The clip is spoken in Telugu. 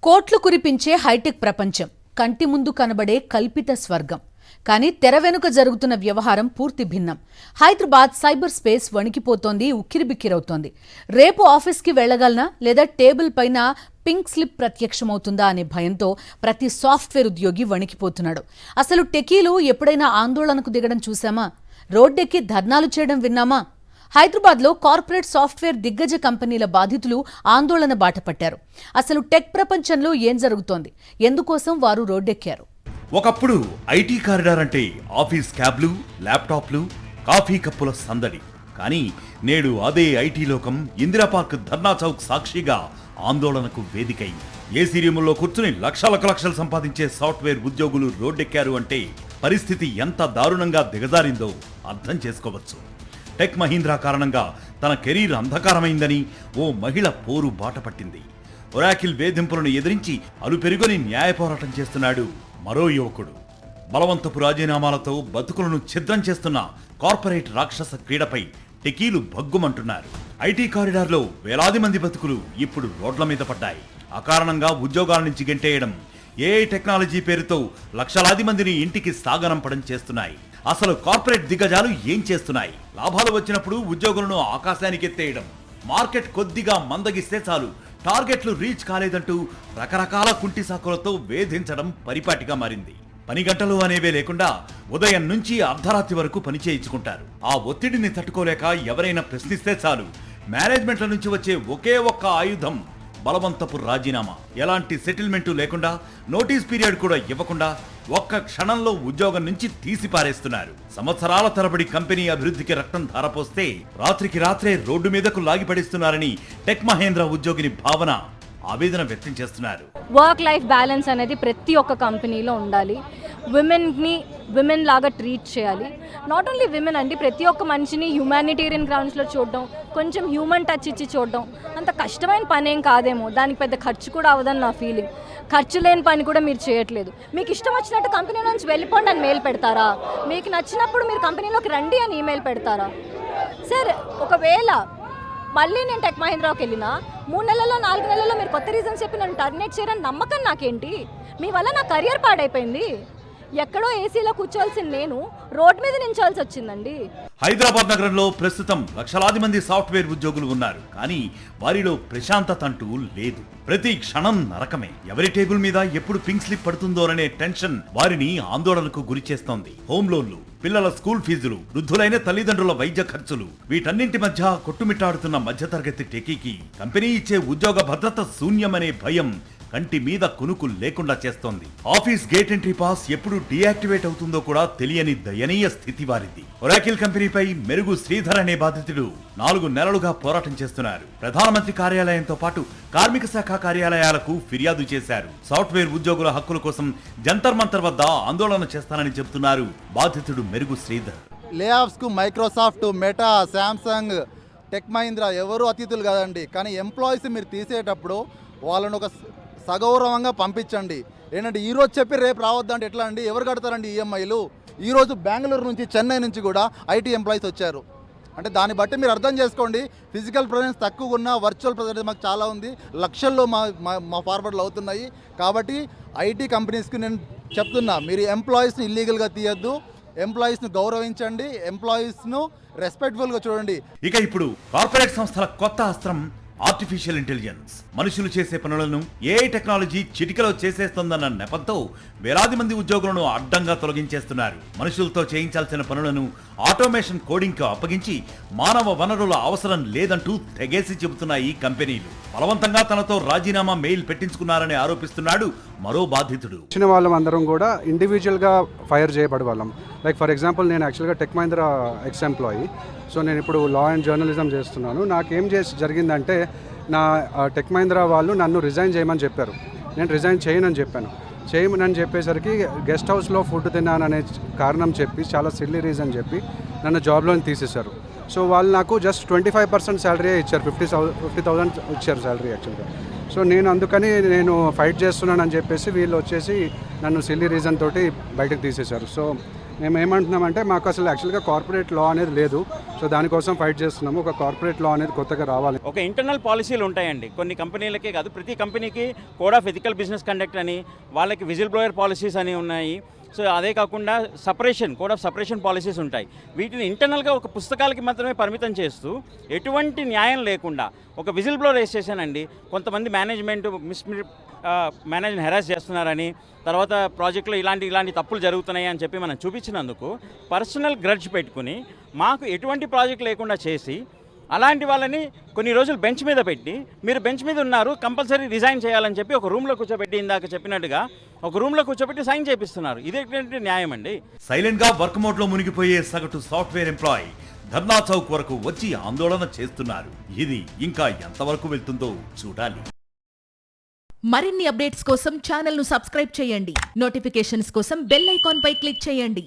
కోట్లు కురిపించే హైటెక్ ప్రపంచం, కంటి ముందు కనబడే కల్పిత స్వర్గం. కానీ తెర వెనుక జరుగుతున్న వ్యవహారం పూర్తి భిన్నం. హైదరాబాద్ సైబర్ స్పేస్ వణికిపోతోంది, ఉక్కిరిబిక్కిరవుతోంది. రేపు ఆఫీస్కి వెళ్లగలనా లేదా టేబుల్ పైన పింక్ స్లిప్ ప్రత్యక్షమవుతుందా అనే భయంతో ప్రతి సాఫ్ట్వేర్ ఉద్యోగి వణికిపోతున్నాడు. అసలు టెకీలు ఎప్పుడైనా ఆందోళనకు దిగడం చూసామా? రోడ్డెక్కి ధర్నాలు చేయడం విన్నామా? హైదరాబాద్లో కార్పొరేట్ సాఫ్ట్వేర్ దిగ్గజ కంపెనీల బాధితులు ఆందోళన బాటపట్టారు. అసలు టెక్ ప్రపంచంలో ఏం జరుగుతోంది, ఎందుకోసం వారు రోడ్డెక్కారు? ఒకప్పుడు ఐటీ కారిడార్ అంటే ఆఫీస్ క్యాబ్లు, ల్యాప్టాప్లు, కాఫీ కప్పుల సందడి. కానీ నేడు అదే ఐటీ లోకం ఇందిరా పార్క్ ధర్నా చౌక్ సాక్షిగా ఆందోళనకు వేదికైంది. ఏసీ రూముల్లో కూర్చుని లక్షలు సంపాదించే సాఫ్ట్వేర్ ఉద్యోగులు రోడ్డెక్కారు అంటే పరిస్థితి ఎంత దారుణంగా దిగజారిందో అర్థం చేసుకోవచ్చు. టెక్ మహీంద్రా కారణంగా తన కెరీర్ అంధకారమైందని ఓ మహిళ పోరు బాట పట్టింది. ఒరాకిల్ వేధింపులను ఎదిరించి అలుపెరుగని న్యాయ పోరాటం చేస్తున్నాడు మరో యువకుడు. బలవంతపు రాజీనామాలతో బతుకులను ఛిద్రం చేస్తున్న కార్పొరేట్ రాక్షస క్రీడపై టెకీలు భగ్గుమంటున్నారు. ఐటీ కారిడార్లో వేలాది మంది బతుకులు ఇప్పుడు రోడ్ల మీద పడ్డాయి. అకారణంగా ఉద్యోగాల నుంచి గెంటేయడం, ఏఐ టెక్నాలజీ పేరుతో లక్షలాది మందిని ఇంటికి సాగనంపడం చేస్తున్నాయి. అసలు కార్పొరేట్ దిగ్గజాలు ఏం చేస్తున్నాయి? లాభాలు వచ్చినప్పుడు ఉద్యోగులను ఆకాశానికి ఎత్తేయడం, మార్కెట్ కొద్దిగా మందగిస్తే చాలు టార్గెట్లు రీచ్ కాలేదంటూ రకరకాల కుంటి సాకులతో వేధించడం పరిపాటిగా మారింది. పని గంటలు అనేవే లేకుండా ఉదయం నుంచి అర్ధరాత్రి వరకు పని చేయించుకుంటారు. ఆ ఒత్తిడిని తట్టుకోలేక ఎవరైనా ప్రశ్నిస్తే చాలు మేనేజ్మెంట్ల నుంచి వచ్చే ఒకే ఒక్క ఆయుధం బలవంతపు రాజీనామా. ఎలాంటి సెటిల్మెంటు లేకుండా, నోటీస్ పీరియడ్ కూడా ఇవ్వకుండా ఒక్క క్షణంలో ఉద్యోగం నుంచి తీసి పారేస్తున్నారు. సంవత్సరాల తరబడి కంపెనీ అభివృద్ధికి రక్తం ధారపోస్తే రాత్రికి రాత్రే రోడ్డు మీదకు లాగిపడిస్తున్నారని టెక్ మహేంద్ర ఉద్యోగిని భావన ఆవేదన వ్యక్తం చేస్తున్నారు. వర్క్ లైఫ్ బ్యాలెన్స్ అనేది ప్రతి ఒక్క కంపెనీలో ఉండాలి. విమెన్ లాగా ట్రీట్ చేయాలి. నాట్ ఓన్లీ విమెన్ అండి, ప్రతి ఒక్క మనిషిని హ్యూమానిటేరియన్ గ్రౌండ్స్లో చూడడం, కొంచెం హ్యూమన్ టచ్ ఇచ్చి చూడడం అంత కష్టమైన పని ఏం కాదేమో. దానికి పెద్ద ఖర్చు కూడా అవ్వదని నా ఫీలింగ్. ఖర్చు లేని పని కూడా మీరు చేయట్లేదు. మీకు ఇష్టం వచ్చినట్టు కంపెనీ నుంచి వెళ్ళిపోండి అని మెయిల్ పెడతారా? మీకు నచ్చినప్పుడు మీరు కంపెనీలోకి రండి అని ఈమెయిల్ పెడతారా? సరే, ఒకవేళ మళ్ళీ నేను టెక్ మహీంద్రాకి వెళ్ళినా 3 నెలల్లో 4 నెలల్లో మీరు కొత్త రీజన్స్ చెప్పి నన్ను టర్మినేట్ చేయరని నమ్మకం నాకేంటి? మీ వల్ల నా కెరియర్ పాడైపోయింది. ఎక్కడో ఏసీలో కూర్చోవాల్సిన నేను రోడ్ మీద నించాల్సి వచ్చిందండి. హైదరాబాద్ నగరంలో ప్రస్తుతం లక్షలాది మంది సాఫ్ట్వేర్ ఉద్యోగులు ఉన్నారు. కానీ వారిలో ప్రశాంతత అంటూ లేదు. ప్రతి క్షణం నరకమే. ఎవరి టేబుల్ మీద ఎప్పుడు పింక్ స్లిప్ పడుతుందోననే టెన్షన్ వారిని ఆందోళనకు గురి చేస్తోంది. హోమ్ లోన్లు, పిల్లల స్కూల్ ఫీజులు, వృద్ధులైన తల్లిదండ్రుల వైద్య ఖర్చులు, వీటన్నింటి మధ్య కొట్టుమిట్టాడుతున్న మధ్యతరగతి టెకీకి కంపెనీ ఇచ్చే ఉద్యోగ భద్రత శూన్యమనే భయం కంటి మీద కునుకు లేకుండా చేస్తోంది. ఆఫీస్ గేట్ ఎంట్రీ పాస్ ఎప్పుడు డీయాక్టివేట్ అవుతుందో కూడా తెలియని దయనీయ స్థితి వారిది. ఒరాకిల్ కంపెనీపై మెరుగు శ్రీధర్ అనే బాధితుడు 4 నెలలుగా పోరాటం చేస్తున్నారు. ప్రధానమంత్రి కార్యాలయంతో పాటు కార్మిక శాఖ కార్యాలయాలకు ఫిర్యాదు చేశారు. సాఫ్ట్వేర్ ఉద్యోగుల హక్కుల కోసం జంతర్ మంతర్ వద్ద ఆందోళన చేస్తానని చెబుతున్నారు బాధితుడు మెరుగు శ్రీధర్. లే ఆఫ్స్ కు Microsoft, meta, Samsung, tech Mahindra ఎవరు అతిథులు కాదండి. కానీ ఎంప్లాయీస్ మీరు తీసేటప్పుడు వాళ్ళని ఒక సగౌరవంగా పంపించండి. ఏంటంటే ఈరోజు చెప్పి రేపు రావద్దంటే ఎట్లా అండి? ఎవరు కడతారండి ఈఎంఐలు? ఈరోజు బెంగళూరు నుంచి, చెన్నై నుంచి కూడా ఐటీ ఎంప్లాయీస్ వచ్చారు. అంటే దాన్ని బట్టి మీరు అర్థం చేసుకోండి. ఫిజికల్ ప్రెజెన్స్ తక్కువ ఉన్న వర్చువల్ ప్రెజెన్స్ మాకు చాలా ఉంది. లక్షల్లో మా ఫార్వర్డ్లు అవుతున్నాయి. కాబట్టి ఐటీ కంపెనీస్కి నేను చెప్తున్నా, మీరు ఎంప్లాయీస్ని ఇల్లీగల్గా తీయద్దు. ఎంప్లాయీస్ను గౌరవించండి, ఎంప్లాయీస్ను రెస్పెక్ట్ఫుల్గా చూడండి. ఇక ఇప్పుడు కార్పొరేట్ సంస్థల కొత్త అస్త్రం ఆర్టిఫిషియల్ ఇంటెలిజెన్స్. మనుషులు చేసే పనులను ఏఐ టెక్నాలజీ చిటికలో చేసేస్తోందన్న నెపంతో వేలాది మంది ఉద్యోగులను అడ్డంగా తొలగించేస్తున్నారు. మనుషులతో చేయించాల్సిన పనులను ఆటోమేషన్ కోడింగ్ కు అప్పగించి మానవ వనరుల అవసరం లేదంటూ తెగేసి చెబుతున్నాయి ఈ కంపెనీలు. బలవంతంగా తనతో రాజీనామా మెయిల్ పెట్టించుకున్నారని ఆరోపిస్తున్నాడు మరో బాధితుడు. వచ్చిన వాళ్ళం అందరం కూడా ఇండివిజువల్గా ఫైర్ చేయబడే వాళ్ళం. లైక్ ఫర్ ఎగ్జాంపుల్, నేను యాక్చువల్గా tech Mahindra ex employee. So నేను ఇప్పుడు లా అండ్ జర్నలిజం చేస్తున్నాను. నాకేం జరిగిందంటే, నా టెక్ మహీంద్రా వాళ్ళు నన్ను రిజైన్ చేయమని చెప్పారు. నేను రిజైన్ చేయనని చెప్పాను. చేయమని చెప్పేసరికి గెస్ట్ హౌస్లో ఫుడ్ తిన్నాననే కారణం చెప్పి, చాలా సిల్లీ రీజన్ చెప్పి నన్ను జాబ్లో తీసేశారు. సో వాళ్ళు నాకు జస్ట్ 25% శాలరీ ఇచ్చారు. 50,000 ఇచ్చారు శాలరీ యాక్చువల్గా. సో నేను అందుకని ఫైట్ చేస్తున్నానని చెప్పేసి వీళ్ళు వచ్చేసి నన్ను సిల్లీ రీజన్ తోటి బయటకు తీసేశారు. సో మేము ఏమంటున్నామంటే మాకు అసలు యాక్చువల్గా కార్పొరేట్ లా అనేది లేదు. సో దానికోసం ఫైట్ చేస్తున్నాము. ఒక కార్పొరేట్ లా అనేది కొత్తగా రావాలి. ఒక ఇంటర్నల్ పాలసీలు ఉంటాయండి, కొన్ని కంపెనీలకే కాదు, ప్రతి కంపెనీకి code of ethical business conduct అని, వాళ్ళకి విజిల్ బ్లోయర్ పాలసీస్ అని ఉన్నాయి. సో అదే కాకుండా కోడ్ ఆఫ్ సపరేషన్ పాలసీస్ ఉంటాయి. వీటిని ఇంటర్నల్గా ఒక పుస్తకాలకి మాత్రమే పరిమితం చేస్తూ ఎటువంటి న్యాయం లేకుండా ఒక విజిల్ బ్లోర్ రేస్ చేశానండి. కొంతమంది మేనేజ్మెంట్ హెరాస్ చేస్తున్నారని, తర్వాత ప్రాజెక్టులో ఇలాంటి తప్పులు జరుగుతున్నాయి అని చెప్పి మనం చూపించినందుకు పర్సనల్ గ్రడ్జ్ పెట్టుకుని మాకు ఎటువంటి ప్రాజెక్ట్ లేకుండా చేసి అలాంటి వాళ్ళని కొన్ని రోజులు బెంచ్ మీద పెట్టి, మీరు బెంచ్ మీద ఉన్నారు కంపల్సరీ రిజైన్ చేయాలని చెప్పి ఒక రూమ్లో కూర్చోబెట్టి, ఇందాక చెప్పినట్టుగా ఒక రూమ్లో కూర్చోబెట్టి సైన్ చేపిస్తున్నారు. ఇదేంటి న్యాయం అండి? సైలెంట్ గా వర్క్ మోడ్ లో మునిగిపోయే సగటు సాఫ్ట్వేర్ ఎంప్లాయీ ధర్నా చౌక్ వరకు వచ్చి ఆందోళన చేస్తున్నారు. ఇది ఇంకా ఎంతవరకు వెళ్తుందో చూడాలి. మరిన్ని అప్డేట్స్ కోసం ఛానల్ను సబ్స్క్రైబ్ చేయండి. నోటిఫికేషన్స్ కోసం బెల్ ఐకాన్ పై క్లిక్ చేయండి.